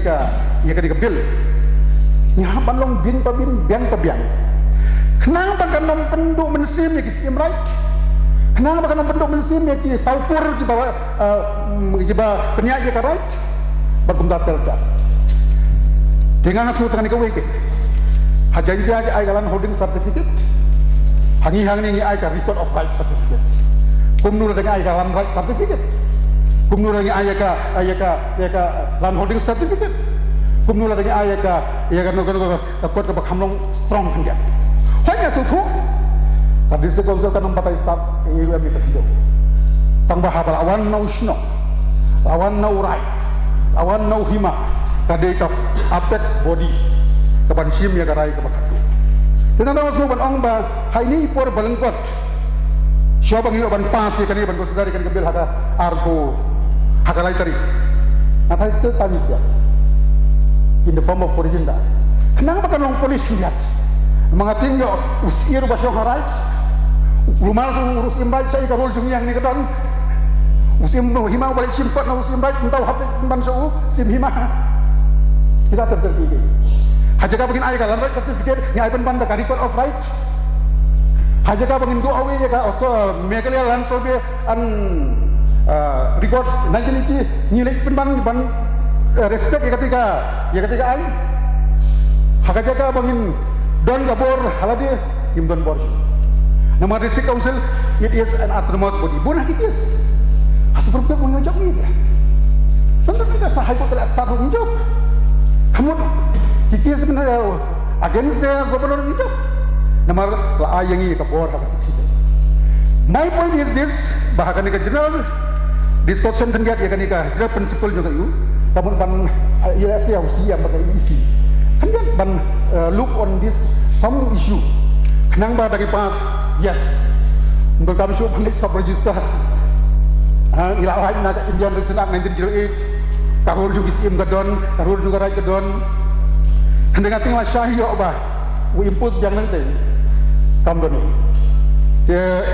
ia ketika bil nya balong bin pabin biang pabiang kenang baganom penduk mensim ya kisim right kenang baganom penduk mensim ya ki saupur di bawah penyak ya ka right bagum datel ta dengan asu tangan ke weke hajan dia ai galan holding certificate hangi ni ai ka record of right certificate kumnu dengan ai galan right certificate kumnu lagi ayaka land holding certificate kumnu lagi ayaka no kuat ke khamlong strong kan dia hanya suku tadi sekauzel kan empat start EU mi ketido tang bahaba lawan no sno lawan no right lawan no hima kadai ka apex body kapan sim ya garai ke bakatu dan ada wasmu ban ong ba haini por balengkot siapa ngi ban pas ya kan ban ko sedari kan kebil hada argo hakalai tari natai still tamis dia in the form of origin dah kenapa kan long polis kiat mengatin yo usir basyo harai rumah urus imbai saya karol jung yang ni kedon musim no hima balik simpat no musim baik entau habis ban so sim hima kita terjadi hajaga begin ay kalan right certificate ni ay ban da record of right hajaga begin go away ya ka also megalia lan so be an records nationality nilai ban respect ya ketika ai hakajaga bangin don gabor halade im don bor nama district council it is an autonomous body bunah it is asal berpihak menunjuk ni dia tentu tidak sah ikut telah start menunjuk kamu kiki sebenarnya against the governor menunjuk nama la yang ini kabor hakasik my point is this bahkan ni general discussion kan dia kan general principle juga you namun ban ISC usia bagai isi kan dia ban look on this some issue kenang ba dari pas yes untuk kami show pandit sub register ilawai na Indian Region Act 1908 karul juga sim kedon karul juga right kedon hendak tinggal syahio ba we impose biang nanti kamdoni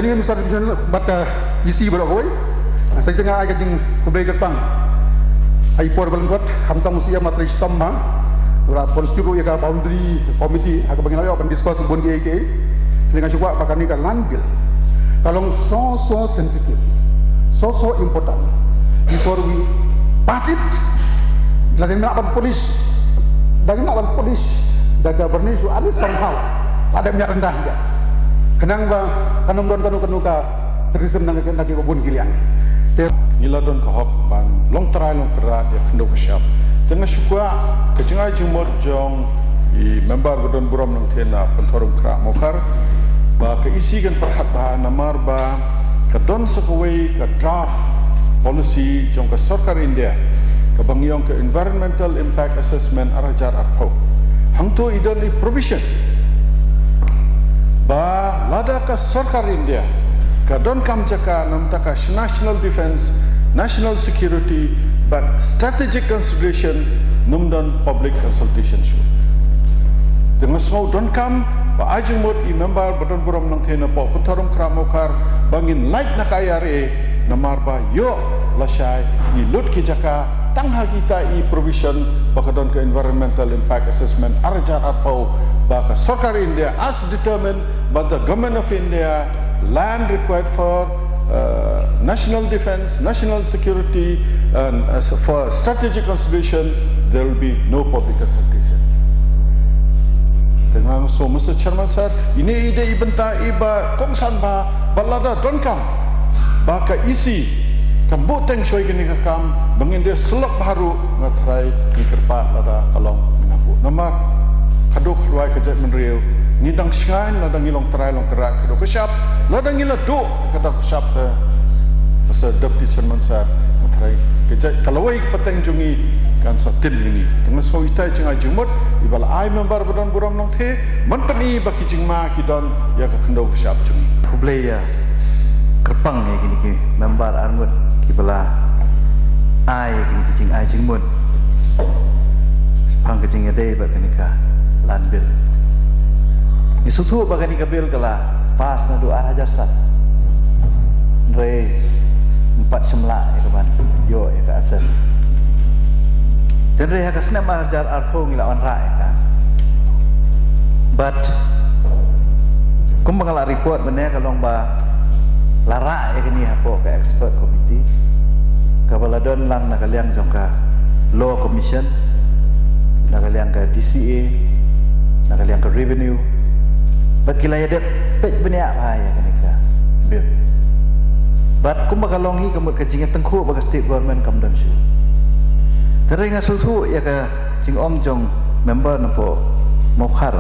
ini Mr. Division bata isi beragoi saya jangan agak jeng kubai ketang ai por balengkot hamtang usia materi stamma ora konstitu ya ka boundary committee agak bagi ayo akan discuss bon GIK dengan cuba bakal ni kan landbil kalau so sensitive so important before we pass it dari nak polis daga berni su ada somehow ada minyak rendah dia kenang ba kanum don kanu ka terisem nang kebun gilian niladon kahok ban long terai long kerat dia kendo kesyap tengah syukua kecengai jumur jong i member godon buram nang tena pentorum kerak mokar ba keisi kan perhat ba namar ba kedon sekawai ke draft policy jong ke sarkar India ke bangyong ke environmental impact assessment arajar atau hangto idoli provision ba lada ke sarkar India kadon kam jaka namtaka national defense national security but strategic consideration numdon public consultation show dengan so don kam ba ajeng mod i member badon buram nang thena po putharum kramokar bangin light nakayare namar ba yo lasai ni lut ki jaka tangha kita i provision bakadon ke environmental impact assessment arjar atau ba ka sarkar India as determined by the government of India land required for national defense, national security, and for strategic consideration, there will be no public consultation. Dengan so, Mr. Chairman sir, ini ide ibenta iba kongsan ba balada donkam, baka isi kambu teng choy kini kakam, bangin dia selok baru ngatrai ni kerpa lada kalong minabu. Nama kaduk luai kejat menriu. Ngidang syain ladang ngilong terai long terak kedo kesyap ladang ngila do kada kesyap pasal deputy chairman sar terai kejai kalawai peteng jungi kan satin ini dengan so itai jenga jumut ibal ai member badon buram nong the menteni baki jingma kidon ya ka kendo kesyap jungi kublai ya kerpang ya gini ki member armut kibala ai gini ki jing ai jingmut pang kejing ade ba kenika landbil isutu bagani kabil kala pas na doa raja sat re 4 semla ya kawan yo ya ka asal dan reha kasna marjar arpo ngilawan rae kan but kum bangala report benda kalong ba lara ya kini hapo ke expert committee kabaladon lang nakaliang jongka law commission nakaliang ke DCA nakaliang ke revenue bakilaya dep pej benda apa ya kini ka bil but kum bakalong hi kamut ke jinga tengku baga state government kam dan shu teringa susu ya ke jing om jong member napo mokhar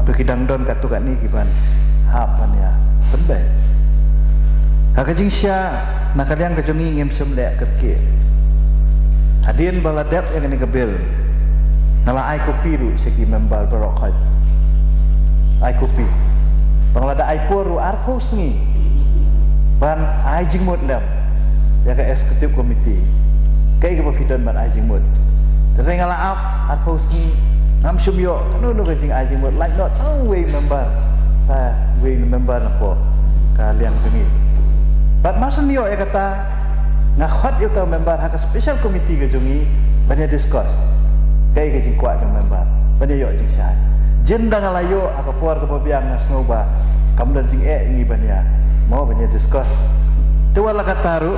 bekidang don katukan ni kiban hapan ya penbe hakajing sya nakaliang kejongi ngem semle kerke hadin baladep yang ni kebil nala ai kopi ru segi member berokat ai kopi banglada ai poru arko sengi ban ai jingmut lam ya ke eksekutif komiti kai ke bafidan ban ai jingmut terengala ap arko sengi nam shumyo nu kajing ai jingmut like not way member ta way member napo kalian jengi but masa niyo ya kata ngakhot yo tau member hak special committee ke jongi banyak discuss kai ke jing kuat jong member banyak yo jing syai jendang alayo aka puar ke biang nasnoba kam dan jing ngi banyak mau banyak discuss tu wala kataru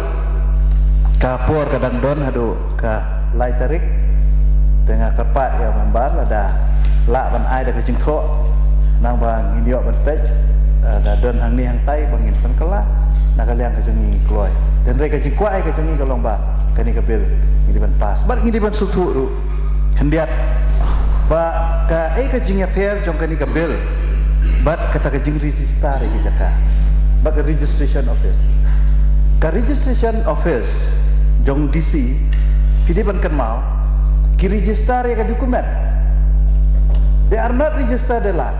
ka puar kadang don hadu ka lai tarik tengah kerpat ya member ada la ban ai da ke jing tho nang bang indio ban pej da don hang ni hang tai bangin pan kala nakaliang kejongi kloy dan mereka jikuai kejongi kalong ba kani kabil ngidiban pas bar ngidiban sutu ru hendiat ba ka kejing affair jong kani kabil bat kata kejing register iki jaka ba ke registration office ka registration office jong DC hidiban kan mau ki register ya ka dokumen they are not registered the land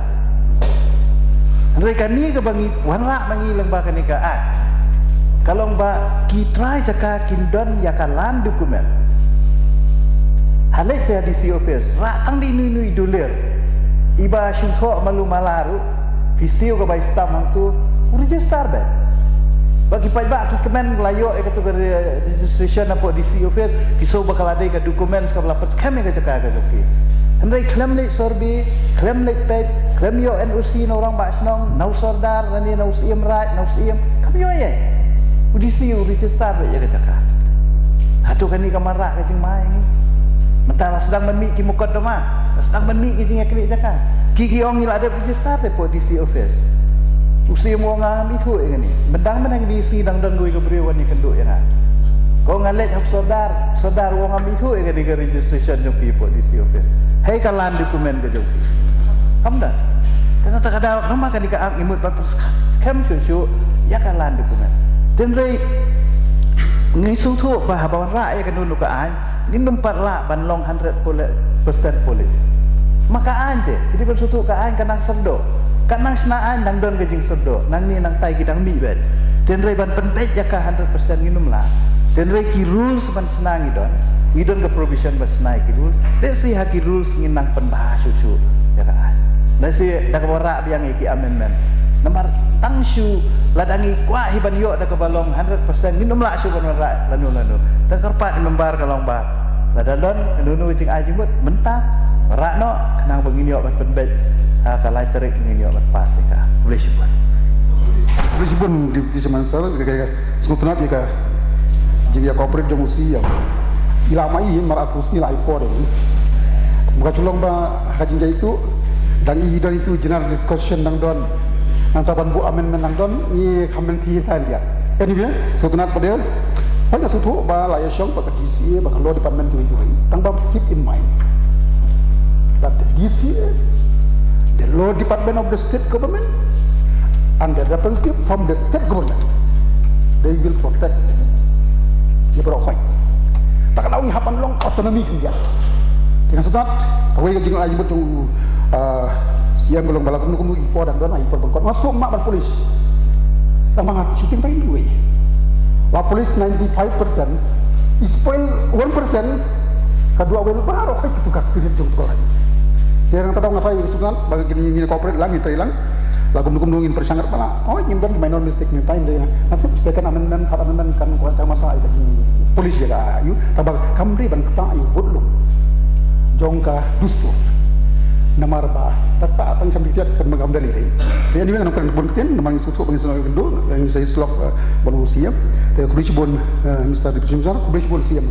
mereka ni ke bangi wanra mangi lembah kani ka kalau mbak kita jaka kindon ya kalan dokumen halek saya di office rakang di nui dolar iba syuho malu malaru visiu ke bai stam hang tu register be bagi pajak ki kemen layo e katu registration apa di office kiso bakal ada ke dokumen sekala pas kami ke jaka ke joki hendai klaim lek sorbi klaim lek pej klaim yo NOC na orang bak snong nau sordar nani nau sim right nau sim kami yo ye udisi register ya ke jaka hatu kan ni kamara ke jing mai ni mentala sedang menmi ki mukaddamah sedang menmi ki jing akli jaka ki ong ila ada register te po DC office usi mo nga itu ngani bendang menang DC dang dang goi ke brewan ni kenduk ya ko ngalet hak sodar wong am itu ngani ke registration jo ki po DC office hai kalan dokumen ke jo ki kamda kana tak ada nama kan dika imut bang scam syusyu ya kalan dokumen dan rei ngai sutu bah bawan ra ya kanun ka an ni numpat la ban long 100% polis maka anje jadi bersutu ka an kanang serdo kanang senaan nang don gajing serdo nang ni nang tai gidang mi bet dan rei ban penpej ya ka 100% nginum la dan rei ki rules ban senang idon ke provision ban senai ki rules de si ha ki rules nginang penbahas susu ya ka an nasi dak wara biang iki amendment nomor tangshu ladangi kuah hiban yo dak balong 100% minum la su kan wara lanu dan kerpat membar kalong ba ladalon nunu cing ajimut mentah rakno kenang begini yo penbej kalai terik ngini yo pas ka boleh sebut di zaman sekarang kayak semua ya ka jadi corporate jong usi ya ilama ini marakus ni lai for bukan culong ba hajin itu dan itu general discussion nang don antaban bu amendment nang don ni committee tan dia anyway so tunat padel pada suatu ba la yashong ba DCA ba law department tu tang ba keep in mind that the DCA the law department of the state government and the representative from the state government they will protect dia berokoi tak kena wi hapan long autonomy dia dengan sebab awai ke jingal ajibut tu siang belum balak kumu ipo dan don ipo bengkot masuk mak ban polis sama ngat shooting pai duwe la polis 95% is point 1% kedua wel baru kai itu kasih jong kolai dia yang tahu ngapai sunan bagi gini corporate lang itu hilang lagu mendukung persangat pala oh nyimpan di minor mistake ni time dia nasib second amendment third amendment kan kuat masa itu polisi ya ayu tabak kamri ban kata ayu bodlo jongka dusto namar ba tata atang sambil tiat kan magam dalih dia ni kan kan bon keten namang sutu bang senang kendo yang saya slok bon siap dia kulisi bon Mr. Deputy Commissioner kulisi bon siap